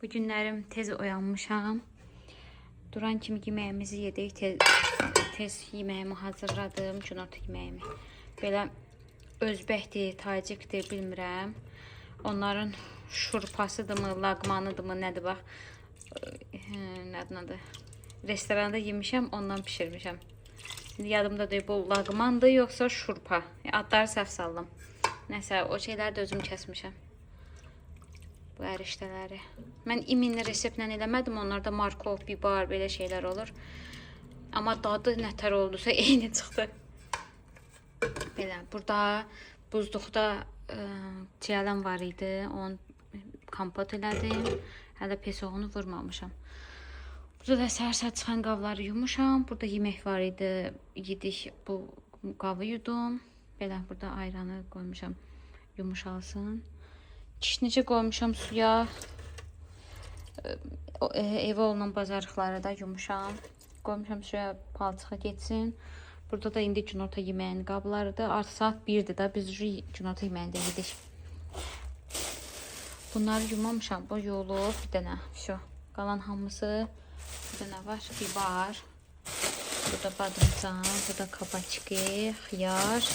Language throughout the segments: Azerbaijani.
Bu günlərim tez oyanmışam. Duran kimi yeməyimizi yedik. Tez yeməyimi hazırladım. Günorta yeməyimi. Belə özbəkdir, tacikdir, bilmirəm. Onların şurpasıdırmı, laqmanıdırmı, nədir bax. Nədir adı? Restoranda yemişəm, ondan pişirmişəm. Şimdi yadımda deyil, bu laqmandır, yoxsa şurpa. Adları səhv saldım. Nəsə, o şeyləri də özüm kəsmişəm. Bu ərişdələri. Mən iminli reseptlə eləmədim. Onlarda markov, bibar, belə şeylər olur. Amma dadı nətər oldusa eyni çıxdı. Belə, burada buzluqda çiyələm var idi. Onu kompot elədim. Hələ pesoğunu vurmamışam. Burada da səhər-səhər çıxan qavları yumuşam. Burada yemək var idi. Yedik, bu qavı yudum. Belə, burada ayranı qoymuşam. Yumuşalsın. Kişnicə qoymuşam suya. Evə olunan bazarlıqları da yumuşam. Qoymuşam suya, palçığa geçsin. Burada da indi günorta yeməyinin qablarıdır. Artıq saat 1'dir da, biz günorta yeməyində yedik. Bunları yumamışam, bu yolub bir dənə. Şu, qalan hamısı bir dənə var, bibar. Burada badımcan, burada kabaçki, xiyar.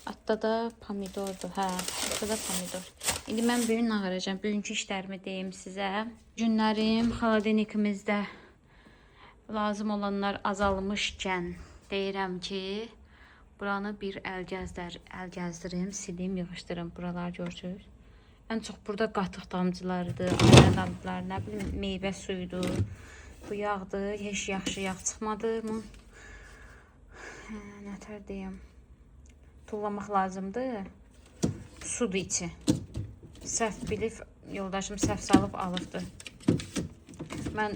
Hatta da pomidordur. Hə, hatta da pomidor. İndi mən bugün ağıracağım. Bugünkü işlərimi deyim sizə. Günlərim xaladenikimizdə lazım olanlar azalmışkən deyirəm ki, buranı bir əl gəzdirim, silim, yığışdırım. Buralar görürsünüz. Ən çox burada qatıq damcılarıdır, ayran damcıları, nə bilim, meyvə suyudur. Bu yağdır, heç yaxşı yağ çıxmadı. Nətər deyim? Tullamaq lazımdır. Sudur içi. Səhv bilib, yoldaşım səhv salıb alıbdır. Mən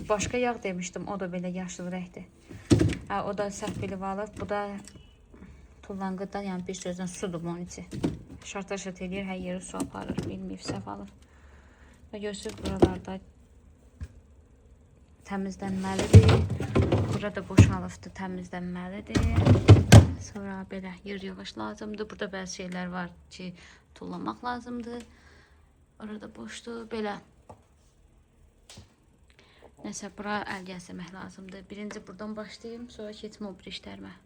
başqa yağ demişdim, o da belə yaşıl rəhdir. O da səhv bilib alıb, bu da tullanqıdan, yəni bir sözdən sudur bunun içi. Şart-şart edir, hər yeri su aparır, bilməyib səhv alır. Və görürsünüz, buralarda təmizlənməlidir. Burada boşalıbdır, təmizlənməlidir. Sonra belə yer yığış lazımdır. Burada bəzi şeylər var ki, tullamaq lazımdır. Orada boşdur, belə. Nəsə, bura əl gəzdirmək lazımdır. Birinci buradan başlayayım, sonra keçim o bir işlərimə.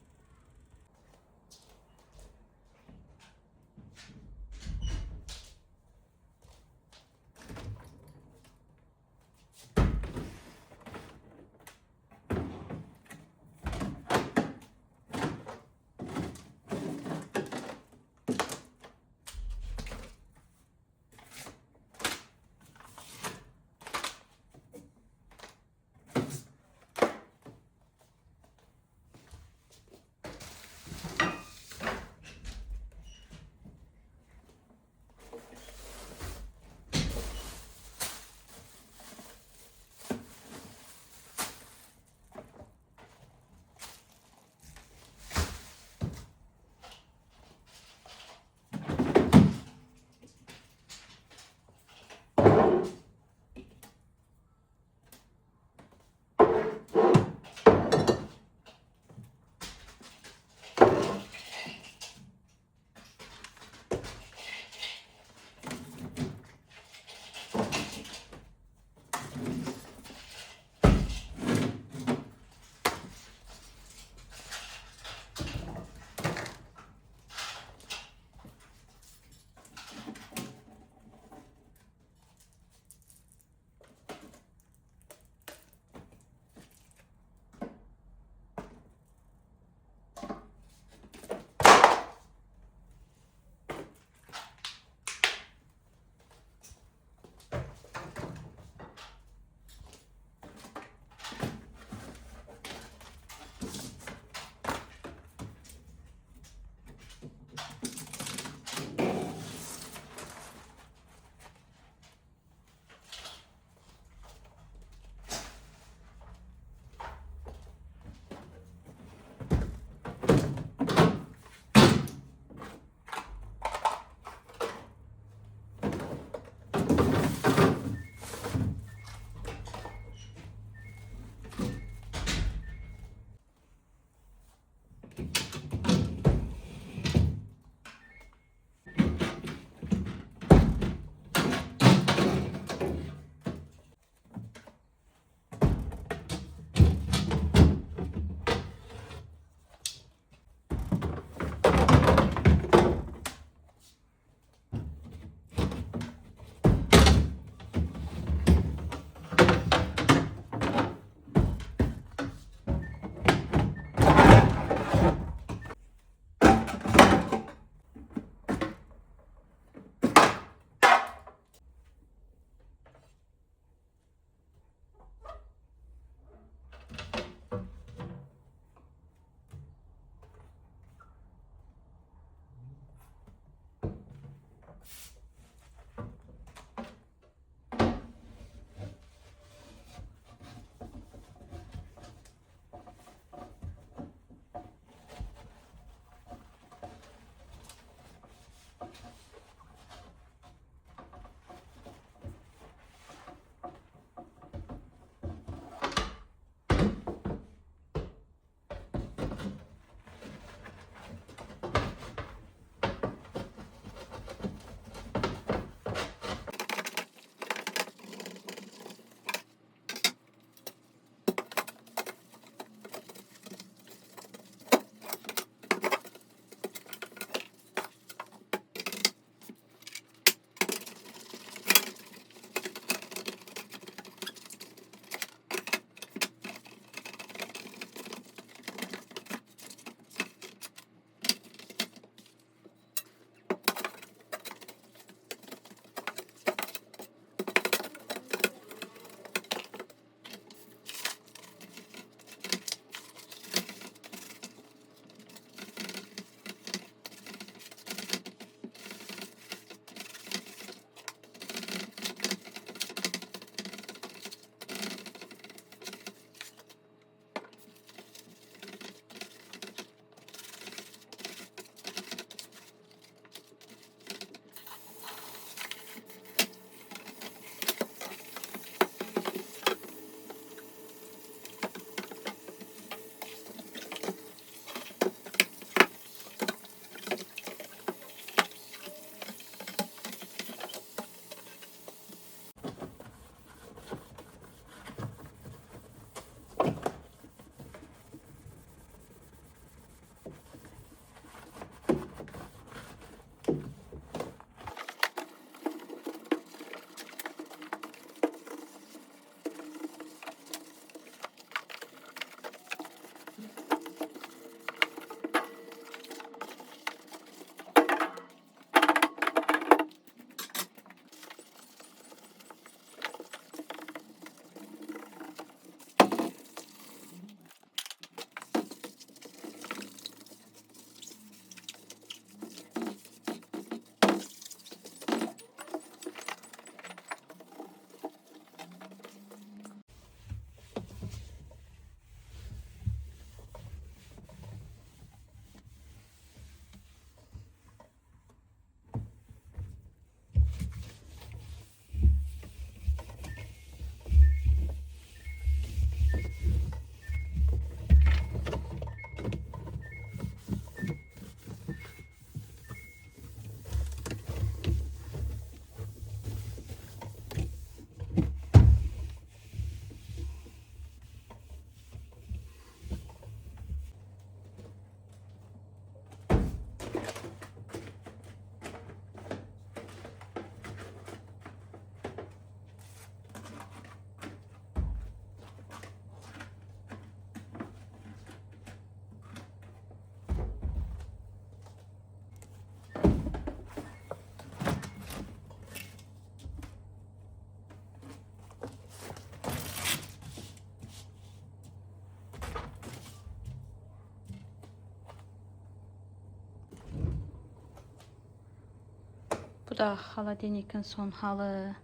Bu da xaladenikin son halı.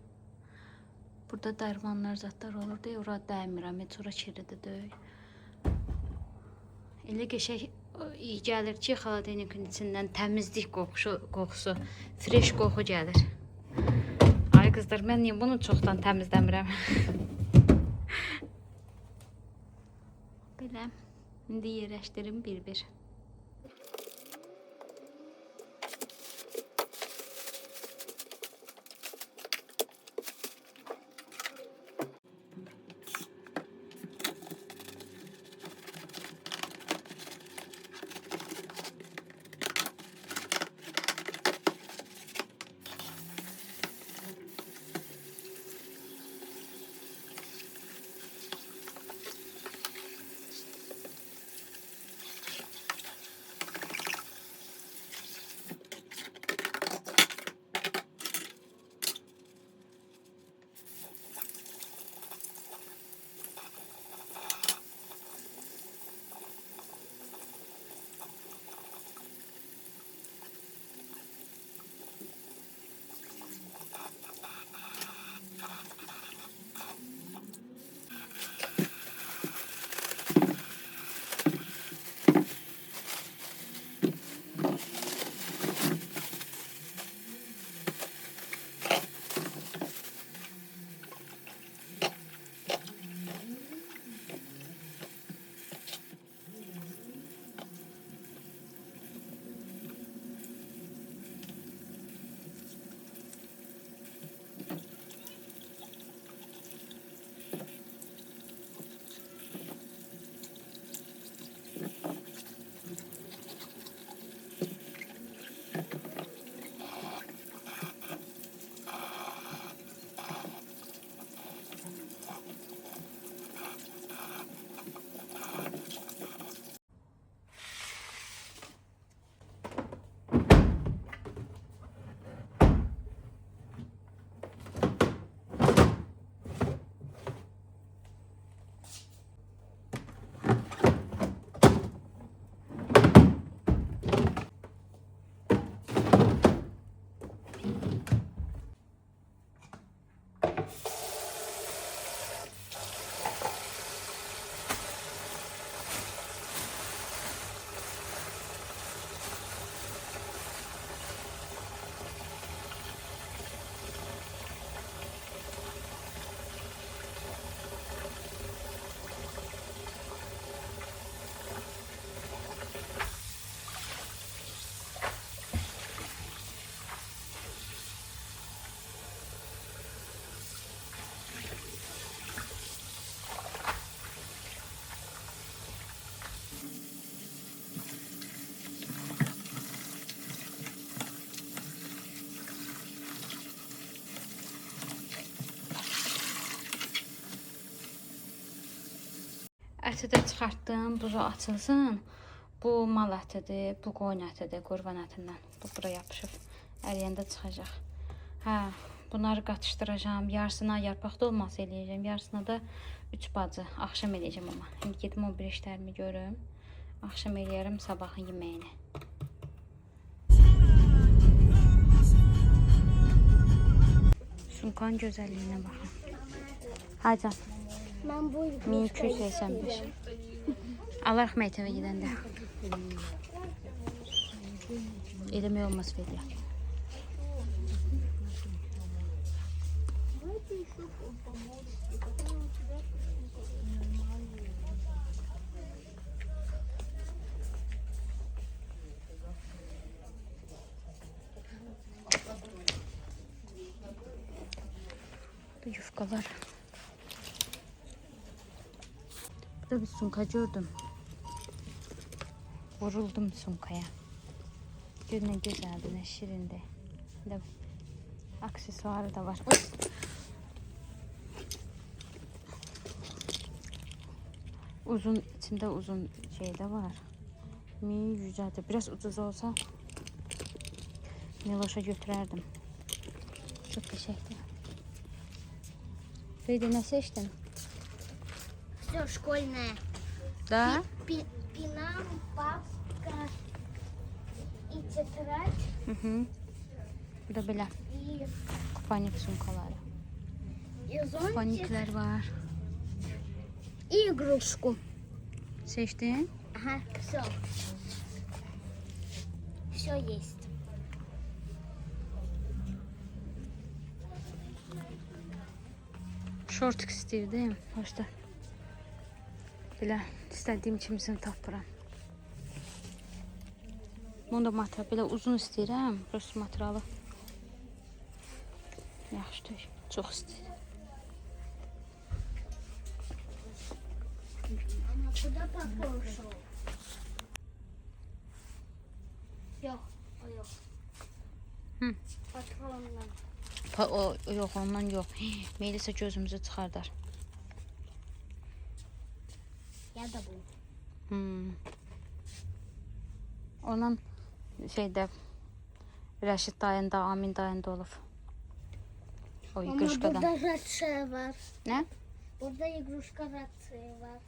Burada dərmanlar, zatlar olur deyə ora dəymirəm, heç ora kirlidir deyil. Elə qəşəng iyi gəlir ki, xaladenikin içindən təmizlik qoxusu, fresh qoxu gəlir. Ay qızlar, mən niyə bunu çoxdan təmizləmirəm? Belə, indi yerləşdirim bir-bir. Əti də çıxartdım, buzu açılsın. Bu mal ətidir, bu qoyun ətidir, qurban ətindən. Bu bura yapışıb, əriyəndə çıxacaq. Hə, bunları qatışdıracağım. Yarısına yarpaq dolması eləyəcəm, yarısına da 3 bacı. Axşam eləyəcəm amma. İndi gedim o bir işlərimi görüm. Axşam eləyərəm sabahın yeməyini. Sumkanın gözəlliyinə baxın. Hacam. Ben bu 1285. Allah rəhmət evə gedəndə. Eləmək olmaz Fediyə. Bu yufkalar. Burada bir sunka gördüm. Vuruldum sunkaya. Gör ne güzeldi, ne şirindi. Bir de aksesuarı da var. Uzun, içinde uzun şey de var. yüzədir. Biraz ucuz olsa Miloş'a götürərdim. Çok teşekkür. Feyde ne seçtin? все школьное. Да? Пенал, папка и тетрадь. Hı hı. Bu da belə İyi. kupanik sumkaları. Yazon. Kupanikler var. И игрушку. Seçtin? Ага, все. Все есть. Şortik istəyirdim. Başda. Belə istədiyim kimisini tapıram. Bunu da material belə uzun istəyirəm. Prosto materialı. Yaxşıdır. Çox istəyirəm. Ama куда пошел? Yok, o yok. Hı. Patronla. O yox, ondan yox. Meylisə gözümüzü çıxardar. Ya da bu. Ondan şeydə Rəşid dayında, Amin dayında olub. O Ama iqruşkadan. burada ratsiya var. Nə? Burada igruşka ratsiya var.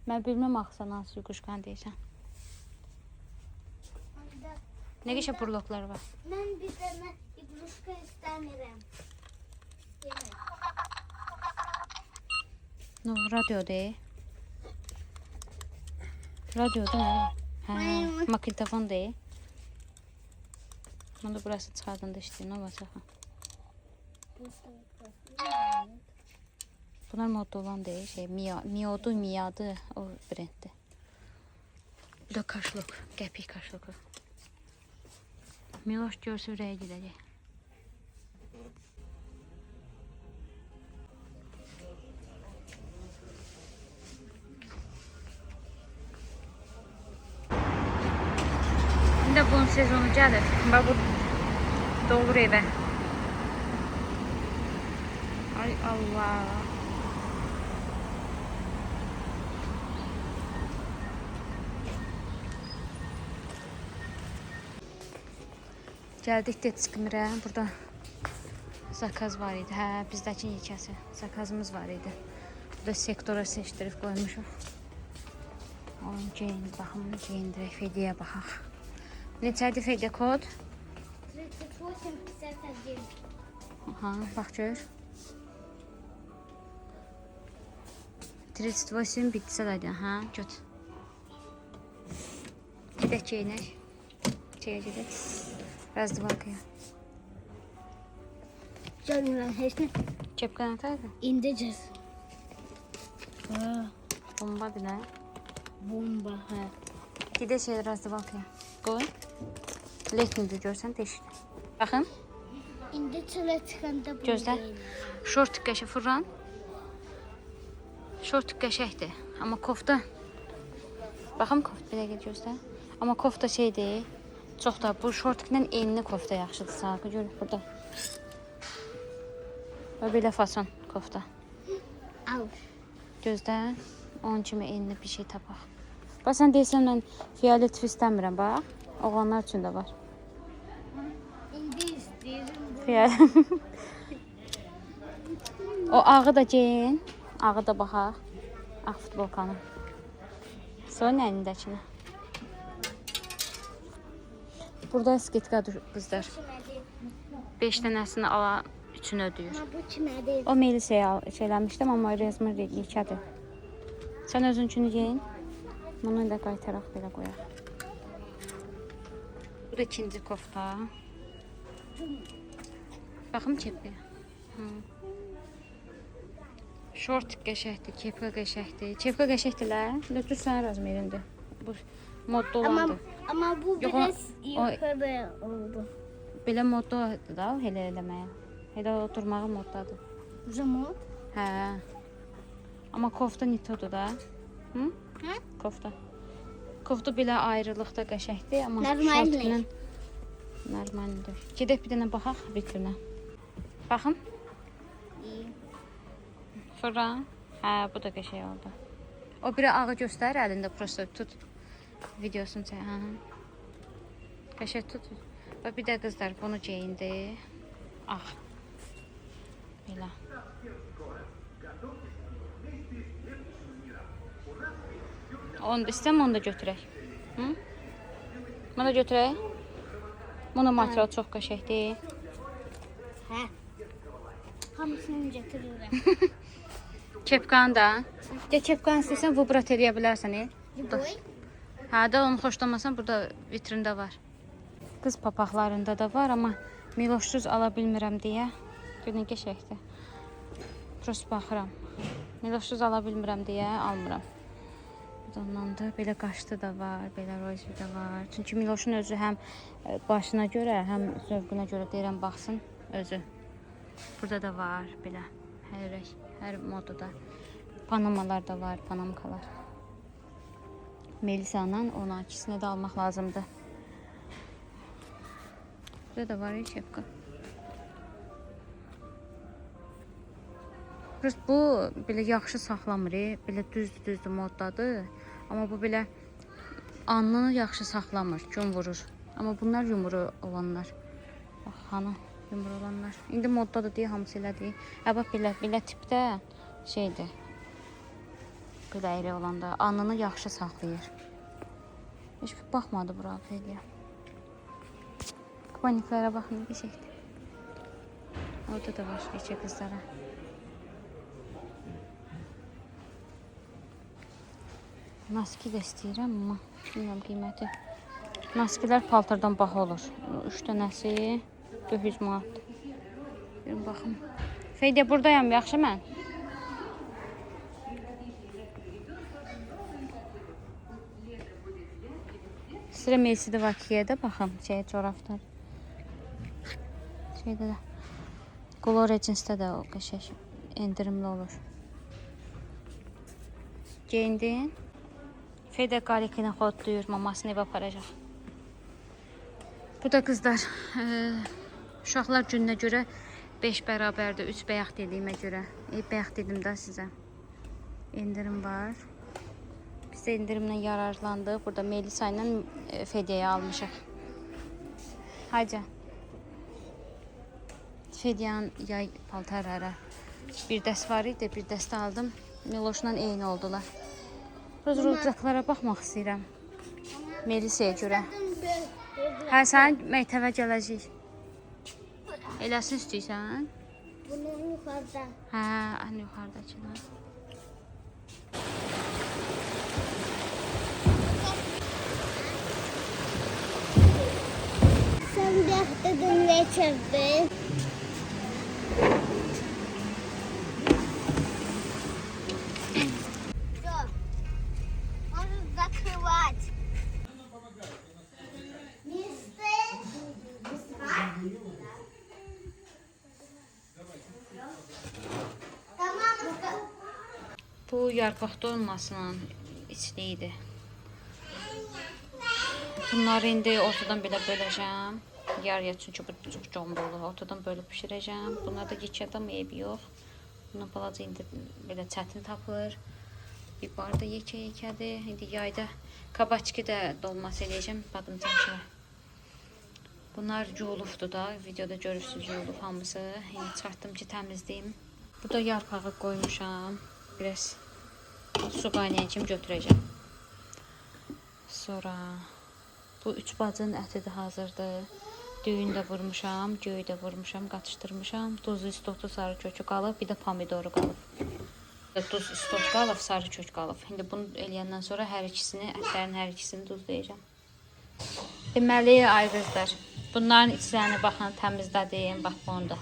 Mən bilməm axı sən hansı iqruşkanı deyirsən. Onda Nə qəşə burloklar var. ben bir tane igruşka istemiyorum. Yemek. No, radyodur. Radyodur nə? Hə, magnetofon deyil. Onda burası çıxardığında işləyir, nə olacaq? Bunlar modda olan deyil, şey, Miyadı, o brenddir. Bu da kaşlıq, qəpik kaşlığı. Miloş görsə ürəyə gedəcək. İndi bunun sezonu gəlir. Bax bu dolur evə. Ay Allah. Gəldik Detskimirə. Burada zakaz var idi. Hə, bizdəki yekəsi. Zakazımız var idi. Burada sektora seçdirib qoymuşuq. Onun geyindi, baxın, geyindirək. Fediyə baxaq. Neçədir Fediyə kod? 38-51. Aha, bax gör. 38 bitsə də, hə, göt. Gedək geyinək. Çəyə gedək. Razdıvalkaya. Canım heç nə Kepka nətədir? indicəz. Bombadır, nə? Bomba. Hə. Gedək şey Razdıvalkaya. Qoy. Letnidir, görsən, deşikdir. Baxın. İndi çölə çıxanda bu. Gözlə. Şort qəşə Furran. Şort qəşəkdir. Amma kofta. Baxın kofta belə gəl gözlə. Amma kofta şeydir. Çox da bu şortiklə enli kofta yaxşıdır. Sarğı görür burada. Və belə fason kofta. Al. Gözlə. Onun kimi enli bir şey tapaq. Bax sən deyirsən mən fiolet istəmirəm bax. Oğlanlar üçün də var. İndi istəyirəm bu. Fiolet. O ağı da geyin. Ağı da baxaq. Ağ futbolkanı. Sonra əlindəkini. Burada skitka qızlar. 5 dənəsini alan üçün ödəyir. Ama bu kimədir? O Melisa'ya şeyləmişdim, amma resmi yekədir. Sən özün üçün geyin. Bunu da qaytaraq belə qoyaq. Bu da ikinci kofta. Baxım kepkaya. Şort qəşəkdir, kepka qəşəkdir. Kepka qəşəkdirlər. Düz sənin razmerindir. Bu modda olandır. Ama bu Yox, biraz o- yukarı oldu. Belə moddadır da, elə eləməyə. Elə oturmağı moddadır. Zaman? Hə. Amma kofta nitodur da. Hı? Hə? Kofta. Kofta belə ayrılıqda qəşəkdir, amma Normaldir. şortla normaldır. Gedək bir dənə baxaq vitrinə. Baxın. İyi. Sonra hə, bu da qəşəng oldu. O biri ağı göstər əlində prosta tut. Videosunu çək. Hə. Qəşəng tut. Və bir də qızlar bunu geyindi. Ağ. Belə. Onu da istəyəm, onu da götürək. Hı? Bunu da götürək. Bunun materialı çox qəşəngdir. Hə. Hamısını götürürəm. Kepkan da. De kepkan istəsən vibrat eləyə bilərsən. Boy. Hə də onu xoşlamasan burada vitrində var. Qız papaqlarında da var, amma Miloşsuz ala bilmirəm deyə. Günün qəşəkdir. Prost baxıram. Miloşsuz ala bilmirəm deyə almıram. Ondan da belə qaşdı da var, belə rozvi də var. Çünki Miloşun özü həm başına görə, həm zövqünə görə deyirəm baxsın özü. Burada da var belə hər rəng, hər modada. Panamalar da var, panamkalar. Melisa'nın ona ikisini də almaq lazımdır. Burada da var kepka. Bu belə yaxşı saxlamır, belə düzdür moddadır. Amma bu belə alnını yaxşı saxlamır, gün vurur. Amma bunlar yumru olanlar. Bax, hanı yumru olanlar. İndi moddadır deyə hamısı elədir. Bax belə tipdə şeydir. Belə iri olanda alnını yaxşı saxlayır. Heç baxmadı bura Feliya. Kupaniklərə baxın, qəşəkdir. Orada da var neçə qızlara. Naski də istəyirəm, amma bilmirəm qiyməti. Naskilər paltardan baha olur. 3 dənəsi 400 manat. Görün baxım. Feydə buradayam, yaxşı mən. Sıra meysidə var kiyə də baxım. Coraflar. Şeydə də. Gloria cinsdə də o qəşək endirimli olur. Geyindin. Feydə qalikini xodlayır, mamasını evə aparacaq. Bu da qızlar, uşaqlar gününə görə 5 bərabərdir, 3 bəyək dediyimə görə. Bəyək dedim də sizə. İndirim var. Biz də indirimlə yararlandıq. Burada Melisa ilə Fedya'ya almışıq. Hayca. Fedya'nın yay paltarları. Bir dəst var idi, bir dəst aldım. Miloşla eyni oldular. Biraz rucaqlara baxmaq istəyirəm. Melisa'ya görə. Hə, sən məktəbə gələcək. Eləsin istəyirsən? Bunun yuxarıda. Hə, ən yuxarıdakılar. Sən dəxtədin geçirdin. Bu yarpaq dolmasının içliydi. Bunları indi ortadan belə böləcəm. Yarıya, çünki bu çox combo olur. Ortadan bölüb pişirəcəm. Bunlar da yekədən eybi yox. Bunun balaca indi belə çətin tapılır. Bibar da yekə-yekədir. İndi yayda kabaçki də dolması eləyəcəm. Badımcançılar. Bunlar yuyulubdur da. Videoda görürsünüz yuyulub hamısı. İndi çıxartdım ki təmizləyim. Bu da yarpağı qoymuşam. Biraz su qaynayan kimi götürəcəm. Sonra bu 3 bacının əti də hazırdır. Düyün də vurmuşam, göy də vurmuşam, qatışdırmışam. Duzlu istotu, sarı kökü qalıb, bir də pomidoru qalıb. Duz istot qalıb, sarı kök qalıb. İndi bunu eləyəndən sonra hər ikisini, ətlərin hər ikisini duzlayacağım. Deməli, ay qızlar, bunların içlərini baxın, təmizlədim, bax bunu da.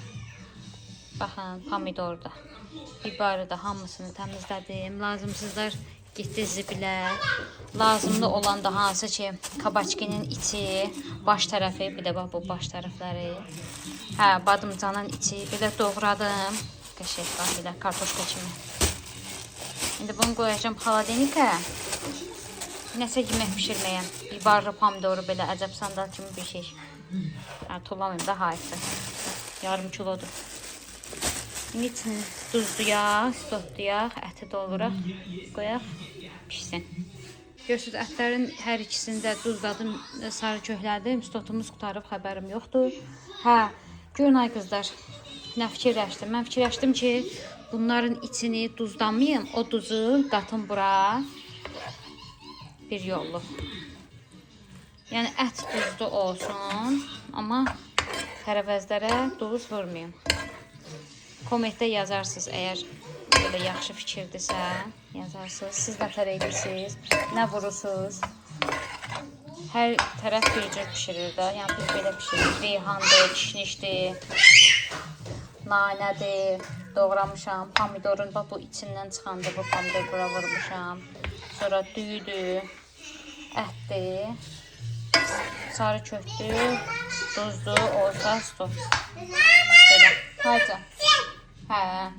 Baxın, pomidor da. Bibarı da hamısını təmizlədim. Lazımsızlar getdi zibilə. Lazımlı olan da hansı ki, kabaçkinin içi, baş tərəfi, bir də bax bu baş tərəfləri. Hə, badımcanın içi, belə doğradım. Qəşək var, belə kartoşka kimi. İndi bunu qoyacağım xaladenikə. Nəsə yemək pişirməyə. Bibarlı, pomidoru belə əcəb sandal kimi bir şey. Hə, tullamayayım da hayısı. Yarım kilodur. İndi içini duzluyaq, istotlayaq, əti doluraq, qoyaq, pişsin. Görürsünüz, ətlərin hər ikisini də duzladım, sarı köklədim, istotumuz qutarıb, xəbərim yoxdur. Hə, görün ay qızlar, nə fikirləşdim? Mən fikirləşdim ki, bunların içini duzlamayım, o duzu qatım bura bir yolluq. Yəni, ət duzlu olsun, amma tərəvəzlərə duz vurmayın. Kommentdə yazarsınız, əgər belə yaxşı fikirdirsə, yazarsınız. Siz nə tər edirsiniz, nə vurursunuz. Hər tərəf bir cür pişirir də. Yəni biz belə pişiririk. Reyhandır, kişnişdir, nanədir, doğramışam. Pomidorun bax bu içindən çıxandır, bu pomidor bura vurmuşam. Sonra düyüdür, ətdir, sarı kökdür, duzdur, orta su. Belə. Hayca. Hə.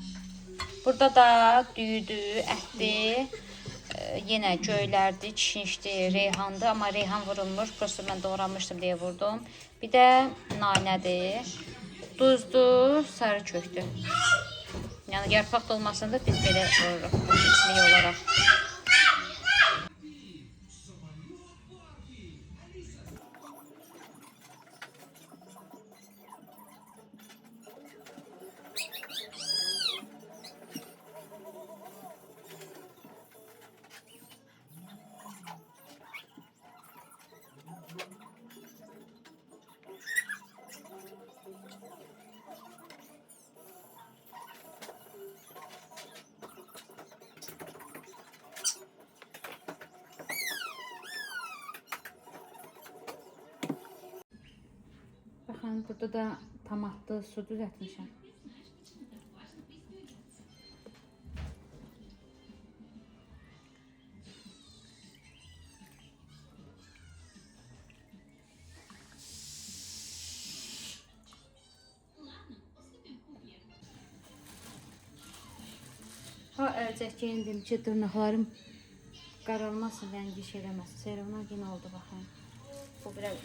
Burada da düyüdür, ətdir, yenə göylərdir, kişnişdir, reyhandır. Amma reyhan vurulmur. Prosto mən doğramışdım deyə vurdum. Bir də nanədir, duzdur, sarı kökdür. Yəni yarpaq dolmasında biz belə vururuq, içlik olaraq. Baxın, burada da tomatlı su düzəltmişəm. Ha, əlcək geyindim ki, dırnaqlarım qaralmasın, rəngi şey eləməsin. Seyrəvna yine oldu, baxın. Bu biraz...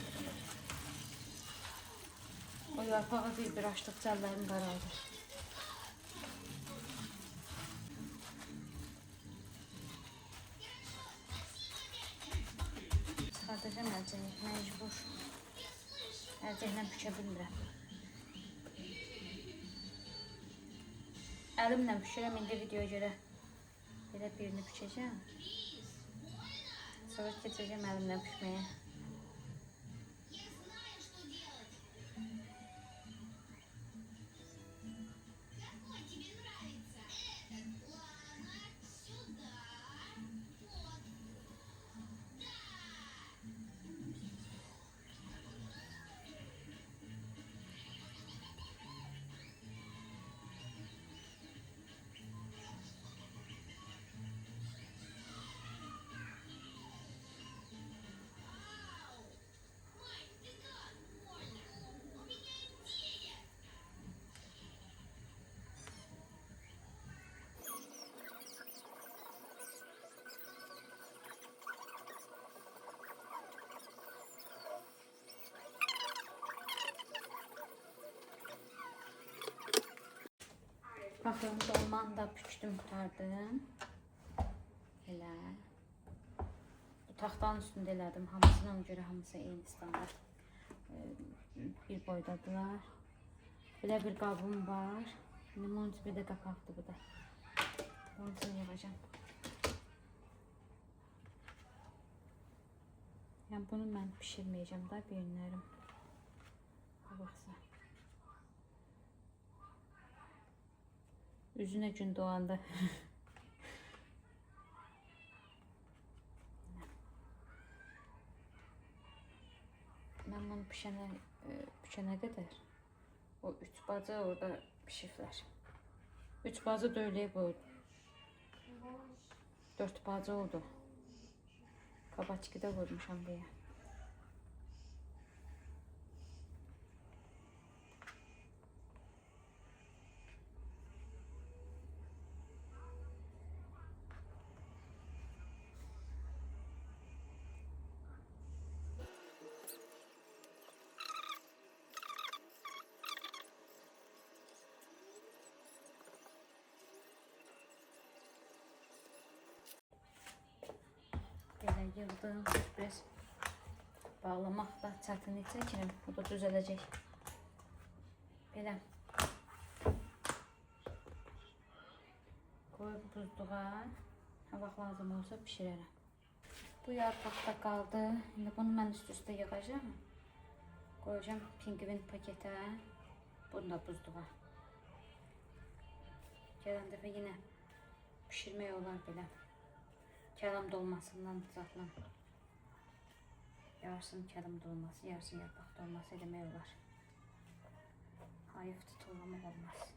O yarpağı bir açdıqca əllərim qaraldı. Çıxardacağım əlcəyi, məcbur. Əlcəklə pişə bilmirəm. Əlimlə pişirəm, indi videoya görə belə birini pişəcəm. Sonra keçəcəm əlimlə pişməyə. Baxın, dolmanı da pükdüm, qutardım. Elə. Bu taxtanın üstündə elədim. Hamısına görə hamısı eyni standart. Bir boydadılar. Belə bir qabım var. Limon bir də qapaqdır bu da. Onun üçün yığacağım. Yəni bunu mən pişirməyəcəm da bir günlərim. Baxsa. Üzüne gün doğanda. Ben bunu pişene kadar o 3 bacı orada pişirlər. 3 bacı döyləyib o 4 bacı oldu. Kabaçkıda vurmuşam deyə. Belə yığdım, biraz bağlamaq da çətinlik çəkirim, o da düzələcək. Belə qoyub buzluğa, vaxt lazım olsa pişirərəm. Bu yarpaq da qaldı, indi bunu mən üst-üstə yığacağım. Koyacağım pingvin pakete. Bunu da buzluğa. Gələn dəfə yine pişirmək olar belə. Kələm dolmasından zaten. Yarısını kələm dolması, yarısını yarpaq dolması eləmək olar. Hayıf tutulamaq olmaz.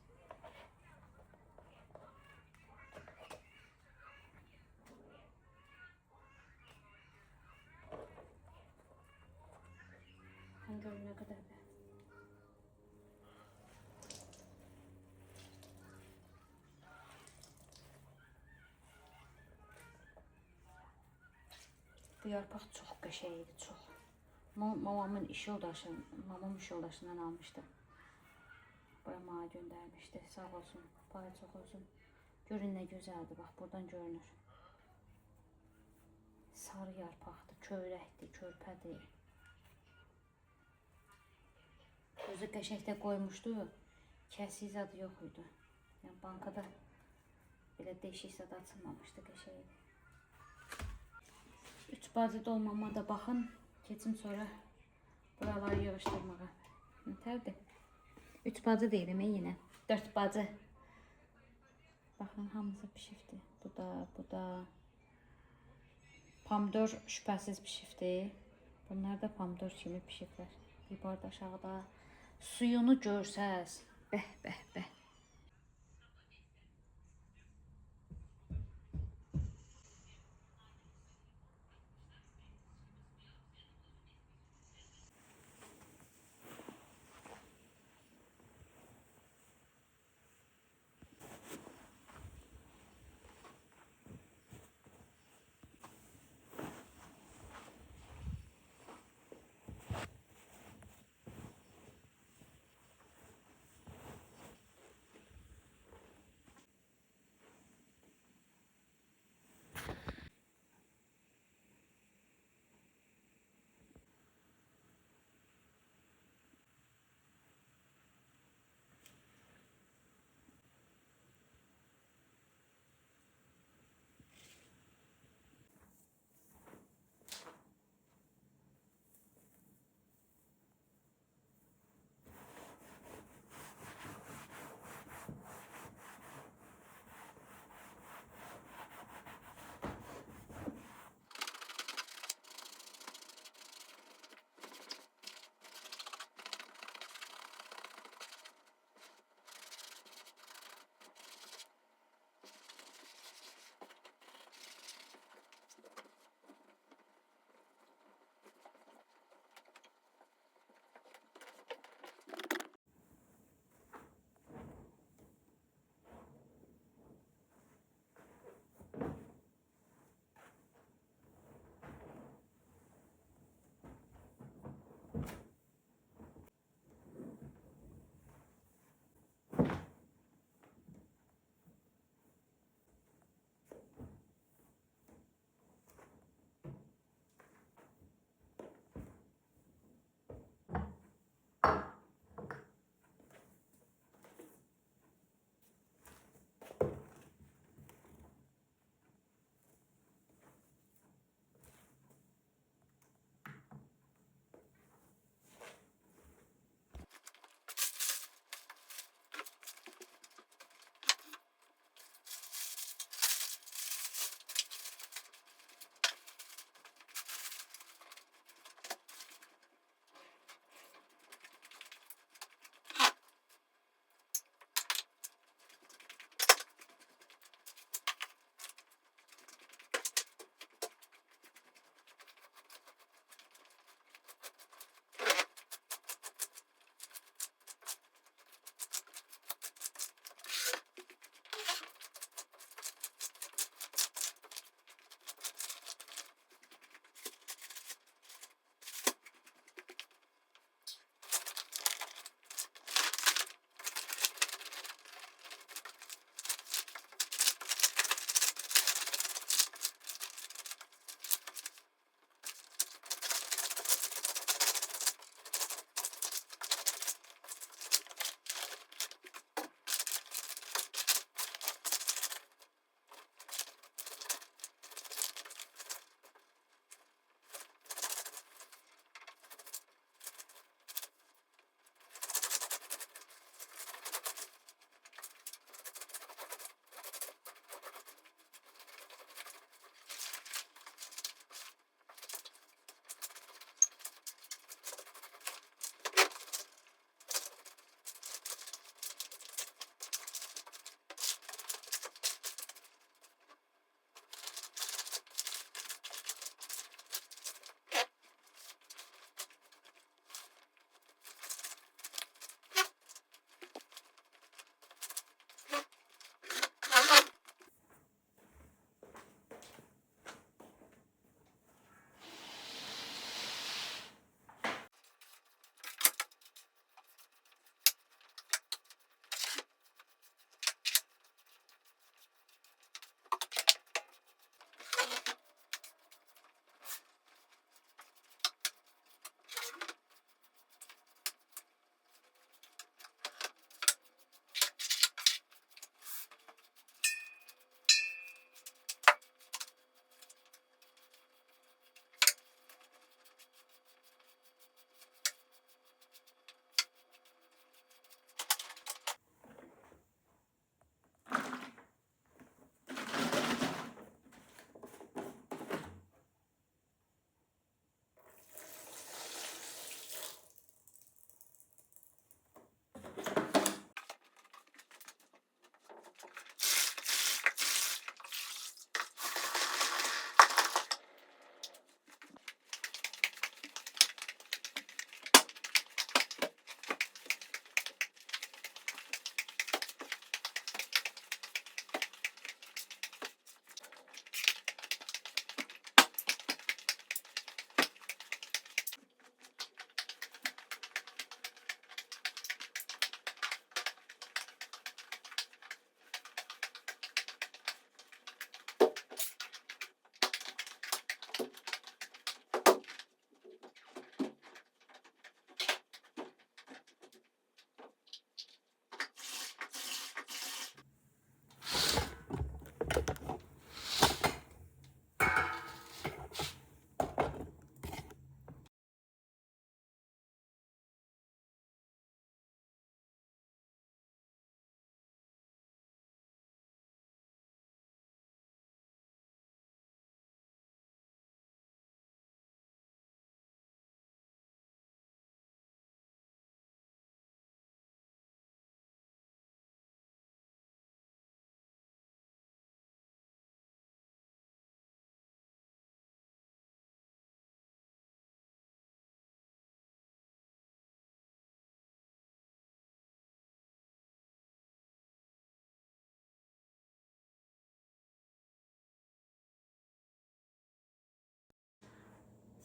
Görün ne kadar be. Bu yarpaq çox qəşəngdir, çox. Mamamın iş yoldaşından almışdı. Buraya mənə göndərmişdi. Sağ olsun, payı çox olsun. Görün nə gözəldir, bax buradan görünür. Sarı yarpaqdır, kövrəkdir, körpədir. Özü qəşəkdə qoymuşdu, kəsik zadı yox idi. Yəni bankada belə değişik zad açılmamışdı, qəşəkdir. 3 bacı dolmama da baxın, keçim sonra buraları yığışdırmağa. Nətərdir? 3 bacı deyirəm yenə. 4 bacı. Baxın, hamısı pişifdir. Bu da pomidor şübhəsiz pişifdir. Bunlar da pomidor kimi pişiflər. Bir barda aşağıda suyunu görsəz. Bəh, bəh, bəh.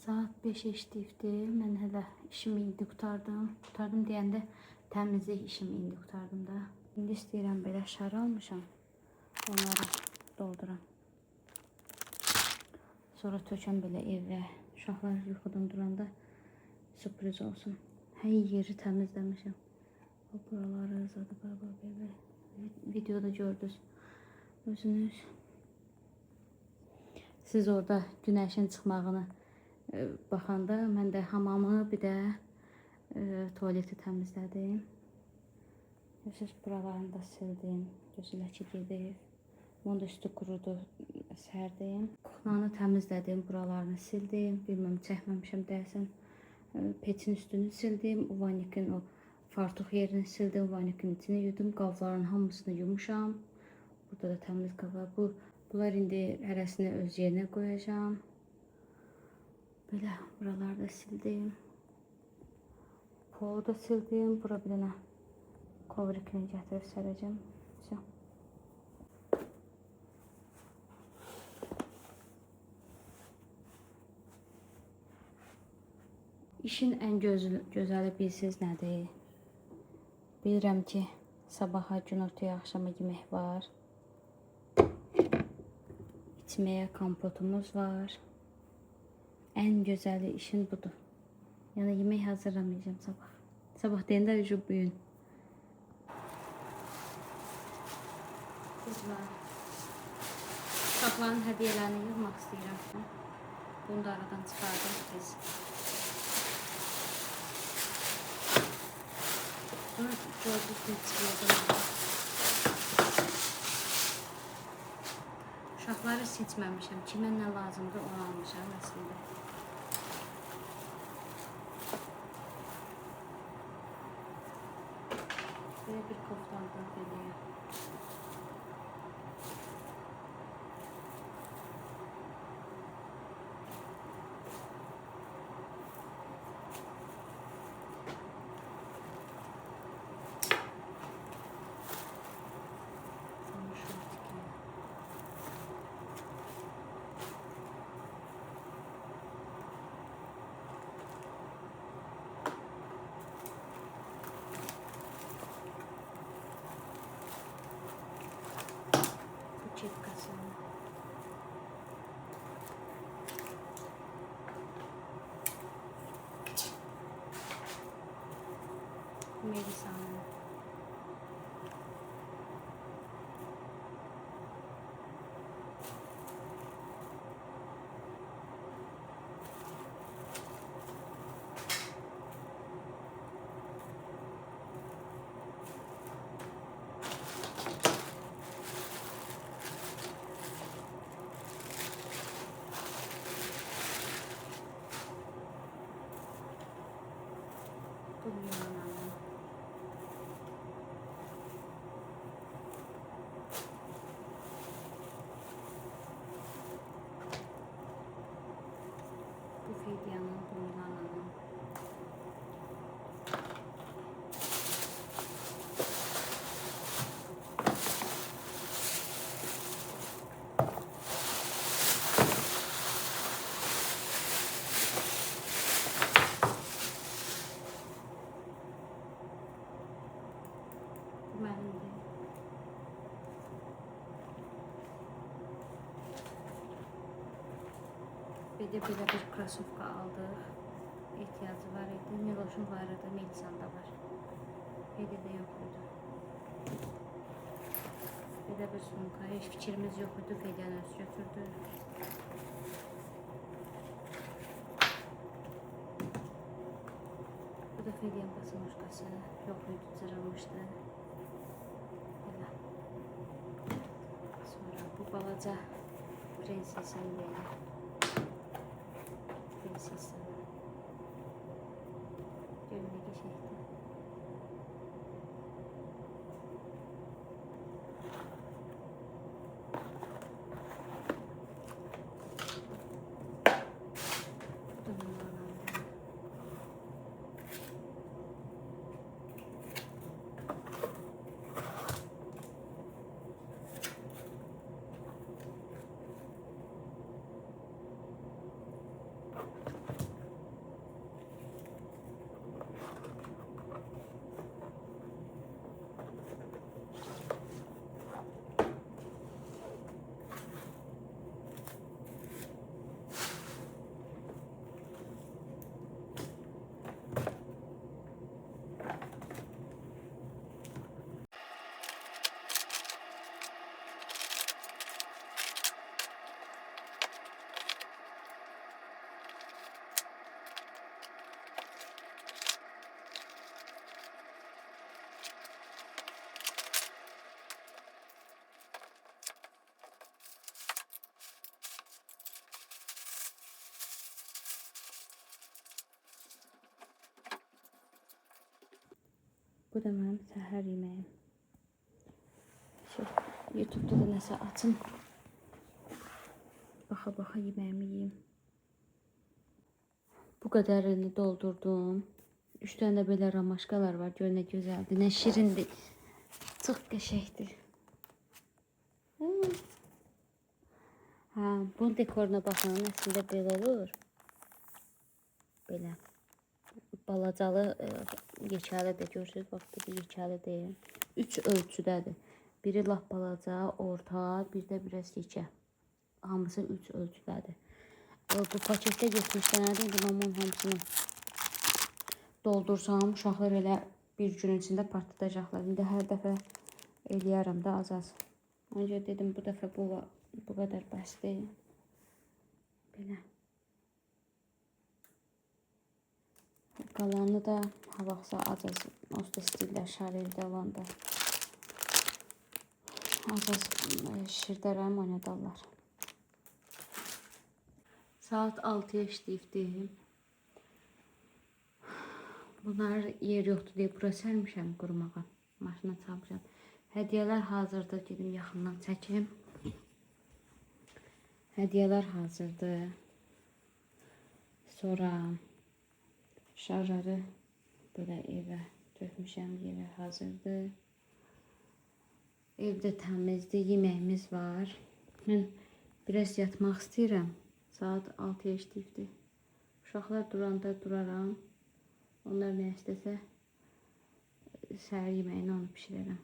Saat 5 işləyibdi. Mən hələ işimi indi qurtardım. Qurtardım deyəndə təmizlik işimi indi qurtardım da. İndi istəyirəm belə şar almışam. Onları dolduram. Sonra tökəm belə evə. Uşaqlar yuxudan duranda sürpriz olsun. Hər yeri təmizləmişəm. Buraları zadı belə. Videoda gördünüz. Özünüz. Siz orada günəşin çıxmağını baxanda mən də hamamı bir də tualeti təmizlədim. Siz buralarını da sildim. Gözülə ki gedib. Onun da üstü qurudu, sərdim. Kuxlanı təmizlədim, buralarını sildim. Bilməm, çəkməmişəm deyəsən. Petin üstünü sildim. Uvanikin o fartuq yerini sildim. Uvanikin içini yudum. Qavların hamısını yumuşam. Burada da təmiz qava. Bunlar indi hərəsini öz yerinə qoyacağım. Belə buraları da sildim. Polu da sildim. Bura bir dənə kovrikini gətirib sərəcəm. İşin ən gözəli bilsiniz nədir? Bilirəm ki, sabaha, günortaya, axşama yemək var. İçməyə kompotumuz var. Ən gözəli işin budur. Yəni yemək hazırlamayacağım sabah. Sabah deyəndə ücü bugün. Kızlar. Uşaqların hədiyyələrini yığmaq istəyirəm. Bunu da aradan çıxardım biz. Bunu gördük çıxıyordum. Uşaqları seçməmişəm. Kimə nə lazımdır onu almışam əslində. Böyle bir koftandan geliyor. Çetkası. Melisa'nın. Bu fidyanın bunlarla. Mənimdir. Bir de belə bir krasovka aldıq. İhtiyacı var idi. Miloş'un var idi, Melisa'nda var. Fedi'de yok idi. Bir de bir sumka. Hiç fikrimiz yok idi. Fedi'ni öz götürdü. Bu da Fedi'nin basılmışkası. Yok idi, cırılmıştı. Belə. Sonra bu balaca prensesin belə. Prinsesa. Görünə geçəkdir. Bu da mənim səhər yeməyim. YouTube'da da nəsə açın. Baxa yeməyimi yiyeyim. Bu qədərini doldurdum. 3 dənə belə ramaşkalar var. Gör nə gözəldir, nə şirindir. Çox qəşəngdir. Bunun dekoruna baxın, əslində belə olur. Belə. Balacalı yekəli də görürsünüz. Bax, bu yekəlidir. 3 ölçüdədir. Biri lap balaca, orta, bir də biraz yekə. Hamısı 3 ölçüdədir. Bu paketdə 70 dənədir. İndi mən onun hamısını doldursam, uşaqlar elə bir gün içində partladacaqlar. İndi hər dəfə eləyərəm də az-az. Ancaq dedim, bu dəfə bu qədər bəsdir. Belə. Qalanını da havaqsa az-az osta stillər şareldə olanda az-az şirdərəm oynadarlar. Saat 6'ya işləyibdim. Bunlar yer yoxdur deyə bura sərmişəm qurumağa. Maşına çalmışam. Hədiyyələr hazırdır. Gedim yaxından çəkim. Hədiyyələr hazırdır. Sonra şarları belə evə tökmüşəm. Yerə hazırdır. Evdə təmizdir. Yeməyimiz var. Mən biraz yatmaq istəyirəm. Saat 6'ya işləyibdir. Uşaqlar duranda duraram. Onlar nə istəsə səhər yeməyini onu pişirərəm.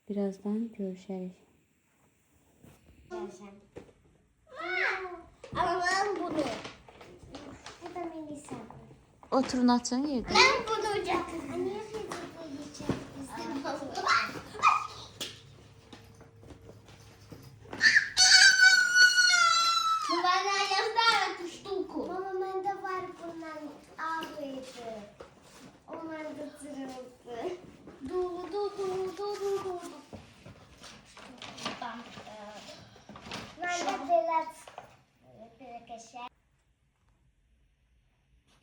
Birazdan görüşərik. Ama ben bunu. Bu da Melisa. Oturun açın yerdə. Ben bunu ucakım. Niye Facebook'a geçeceğim? Ну, она, я знаю эту штуку. Мама, у меня var bundan ağrıydı. Onlar da tırıldı. Du. Ben de biraz kaşar.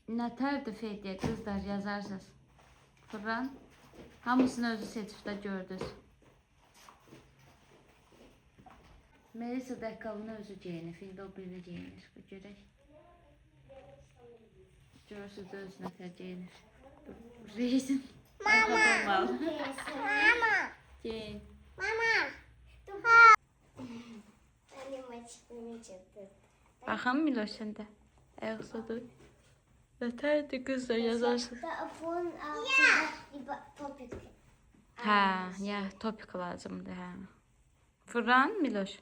Nətərdir Feydiyə qızlar yazarsınız. Fırran. Hamısını özü seçib də gördünüz. Melisa dəqqalını özü geyinir. Fildə o birini geyinir. Görək. Görürsünüz də özü nətər geyinir. Reisin. Mama. Geyin. Mama. Annem açıklamayacak. Baxın Miloş səndə. Ayaqsadır. Nətərdir qızlar yazarsınız. Bunun altında bir topik. Ya topik lazımdır. Fırran Miloş.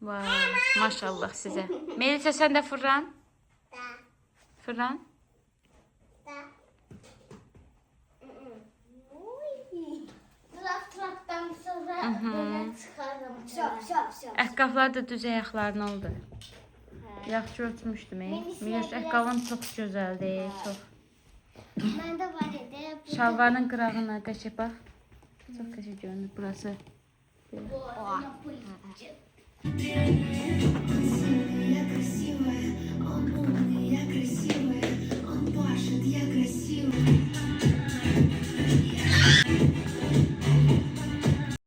Vay, maşallah size. Melisa sen de fırran. Da. Fırran. Da. Laftan sonra böyle çıkarım. Şop. Əqqaflar da düz ayaqların oldu. Yaxşı ölçmüşdüm. Miloş əqqafın çox gözəldir. Çox. Ben de var idi. Şalvarının qırağına qəşəng bax. Çox qəşəng görünür burası. Bu yapılacak.